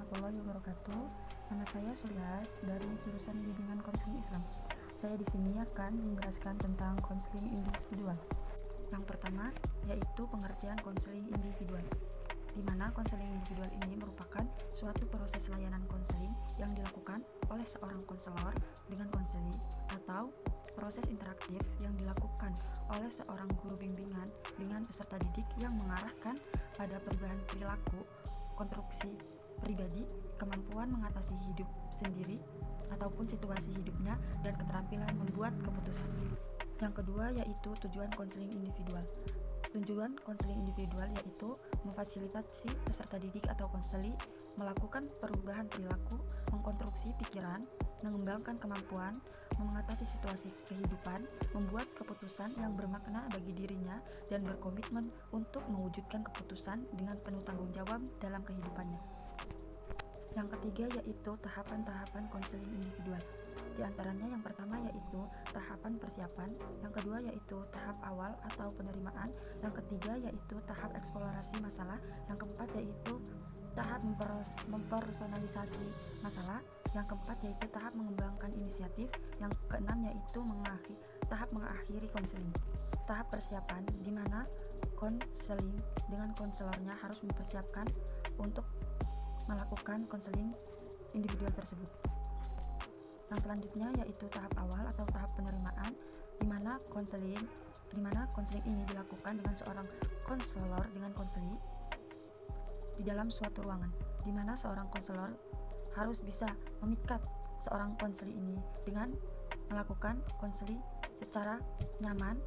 warahmatullahi wabarakatuh. Nama saya Surya dari jurusan Bimbingan Konseling Islam. Saya di sini akan menjelaskan tentang konseling individual. Yang pertama yaitu pengertian konseling individual, di mana konseling individual ini merupakan suatu proses layanan konseling yang dilakukan oleh seorang konselor dengan konseli atau proses interaktif yang dilakukan oleh seorang guru bimbingan dengan peserta didik yang mengarahkan pada perubahan perilaku, konstruksi pribadi, kemampuan mengatasi hidup sendiri ataupun situasi hidupnya, dan keterampilan membuat keputusan. Yang kedua yaitu tujuan konseling individual. Tujuan konseling individual yaitu memfasilitasi peserta didik atau konseli melakukan perubahan perilaku, mengkonstruksi pikiran, mengembangkan kemampuan, mengatasi situasi kehidupan, membuat keputusan yang bermakna bagi dirinya, dan berkomitmen untuk mewujudkan keputusan dengan penuh tanggung jawab dalam kehidupannya. Yang ketiga yaitu tahapan-tahapan konseling individual. Di antaranya yang pertama yaitu tahapan persiapan, yang kedua yaitu tahap awal atau penerimaan, yang ketiga yaitu tahap eksplorasi masalah, yang keempat yaitu tahap mempersonalisasi masalah, yang keempat yaitu tahap mengembangkan inisiatif, yang keenam yaitu tahap mengakhiri konseling. Tahap persiapan, di mana konseling dengan konselornya harus mempersiapkan untuk melakukan konseling individual tersebut. Yang selanjutnya yaitu tahap awal atau tahap penerimaan, di mana konseling ini dilakukan dengan seorang konselor dengan konseli di dalam suatu ruangan, di mana seorang konselor harus bisa memikat seorang konseli ini dengan melakukan konseli secara nyaman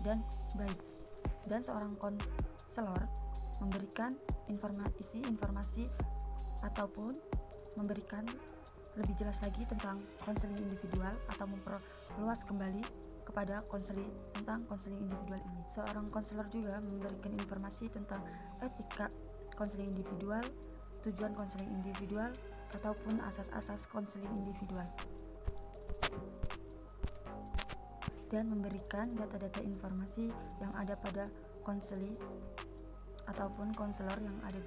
dan baik, dan seorang konselor memberikan informasi ataupun memberikan lebih jelas lagi tentang konseling individual atau memperluas kembali kepada tentang konseling individual ini. Seorang konselor juga memberikan informasi tentang etika konseling individual, tujuan konseling individual, ataupun asas-asas konseling individual, dan memberikan data-data informasi yang ada pada konseli ataupun konselor yang ada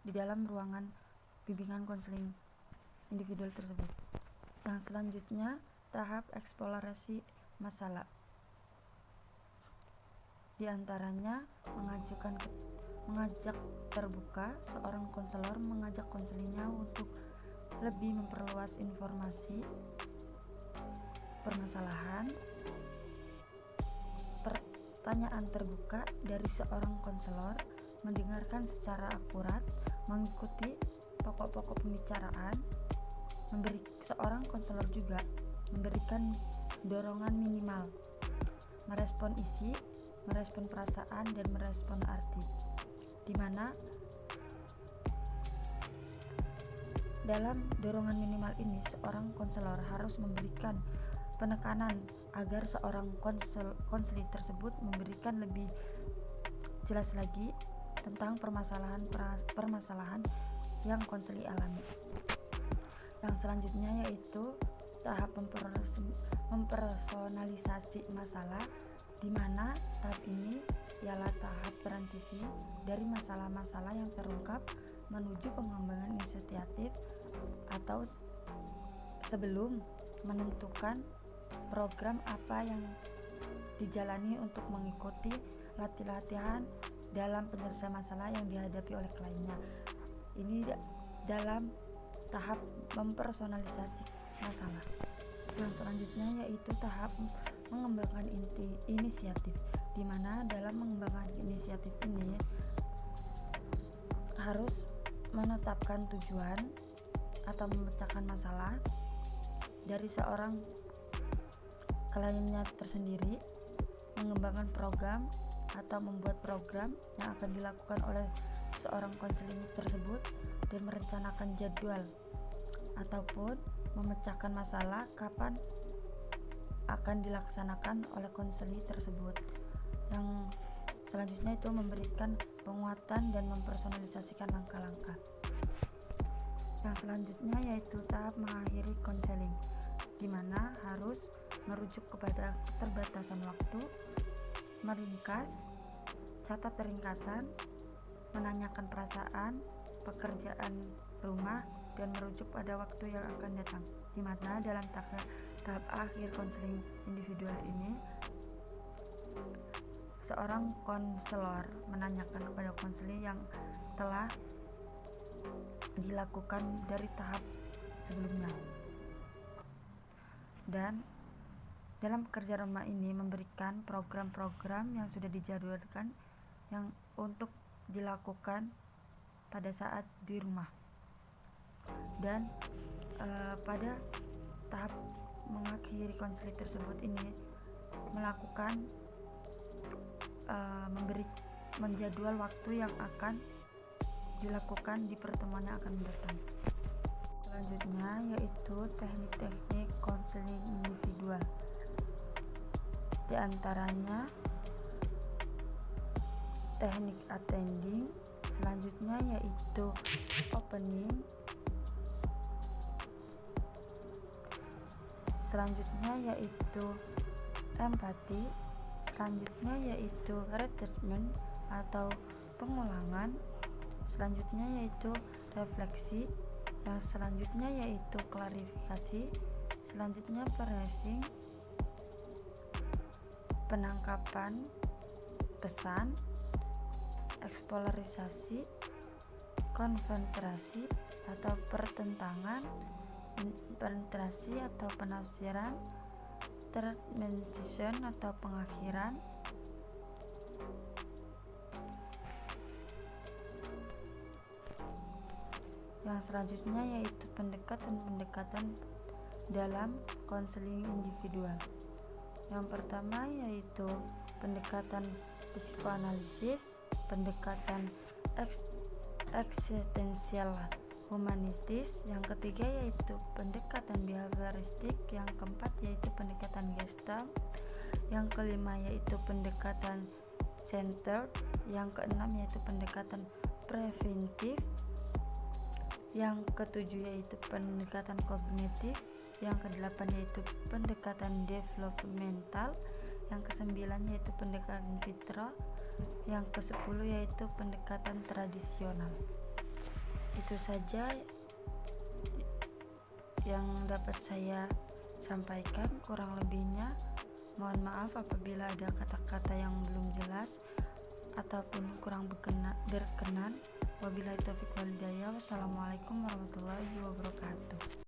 di dalam ruangan bimbingan konseling individual tersebut. Yang selanjutnya tahap eksplorasi masalah. Di antaranya mengajak terbuka, seorang konselor mengajak konselinya untuk lebih memperluas informasi permasalahan, pertanyaan terbuka dari seorang konselor, mendengarkan secara akurat, mengikuti pokok-pokok pembicaraan. Seorang konselor juga memberikan dorongan minimal, merespon isi, merespon perasaan, dan merespon arti, di mana dalam dorongan minimal ini seorang konselor harus memberikan penekanan agar seorang konseli tersebut memberikan lebih jelas lagi tentang permasalahan yang konseli alami. Yang selanjutnya yaitu tahap mempersonalisasi masalah, di mana tahap ini ialah tahap transisi dari masalah-masalah yang terungkap menuju pengembangan inisiatif atau sebelum menentukan program apa yang dijalani untuk mengikuti latihan dalam penyelesaian masalah yang dihadapi oleh kliennya. Ini dalam tahap mempersonalisasi masalah. Yang selanjutnya yaitu tahap mengembangkan inisiatif, di mana dalam mengembangkan inisiatif ini harus menetapkan tujuan atau memecahkan masalah dari seorang kliennya tersendiri, mengembangkan program atau membuat program yang akan dilakukan oleh seorang konseling tersebut, dan merencanakan jadwal ataupun memecahkan masalah kapan akan dilaksanakan oleh konseli tersebut. Yang selanjutnya itu memberikan penguatan dan mempersonalisasikan langkah-langkah. Yang selanjutnya yaitu tahap mengakhiri konseling, di mana harus merujuk kepada keterbatasan waktu, meringkas, catat ringkasan, menanyakan perasaan, pekerjaan rumah, dan merujuk pada waktu yang akan datang, di mana dalam tahap akhir konseling individual ini, seorang konselor menanyakan kepada konseling yang telah dilakukan dari tahap sebelumnya. Dan dalam pekerjaan rumah ini memberikan program-program yang sudah dijadwalkan yang untuk dilakukan pada saat di rumah. Dan pada tahap mengakhiri konseling tersebut ini melakukan menjadwal waktu yang akan dilakukan di pertemuan yang akan datang. Selanjutnya yaitu teknik-teknik konseling individual. Di antaranya teknik attending, selanjutnya yaitu opening, selanjutnya yaitu empati, selanjutnya yaitu retreatment atau pengulangan, selanjutnya yaitu refleksi, yang selanjutnya yaitu klarifikasi, selanjutnya phrasing, penangkapan pesan, eksplorisasi, konfrontasi atau pertentangan, penetrasi atau penafsiran, termination atau pengakhiran, yang selanjutnya yaitu pendekatan dalam konseling individual. Yang pertama yaitu pendekatan psikoanalisis, pendekatan eksistensial humanitis, yang ketiga yaitu pendekatan behavioristik, yang keempat yaitu pendekatan gestalt, yang kelima yaitu pendekatan centered, yang keenam yaitu pendekatan preventif, yang ketujuh yaitu pendekatan kognitif, yang kedelapan yaitu pendekatan developmental, yang kesembilan yaitu pendekatan vitro, yang kesepuluh yaitu pendekatan tradisional. Itu saja yang dapat saya sampaikan, kurang lebihnya mohon maaf apabila ada kata-kata yang belum jelas ataupun kurang berkenan. Wabillahi taufiq wal hidayah. Wassalamualaikum warahmatullahi wabarakatuh.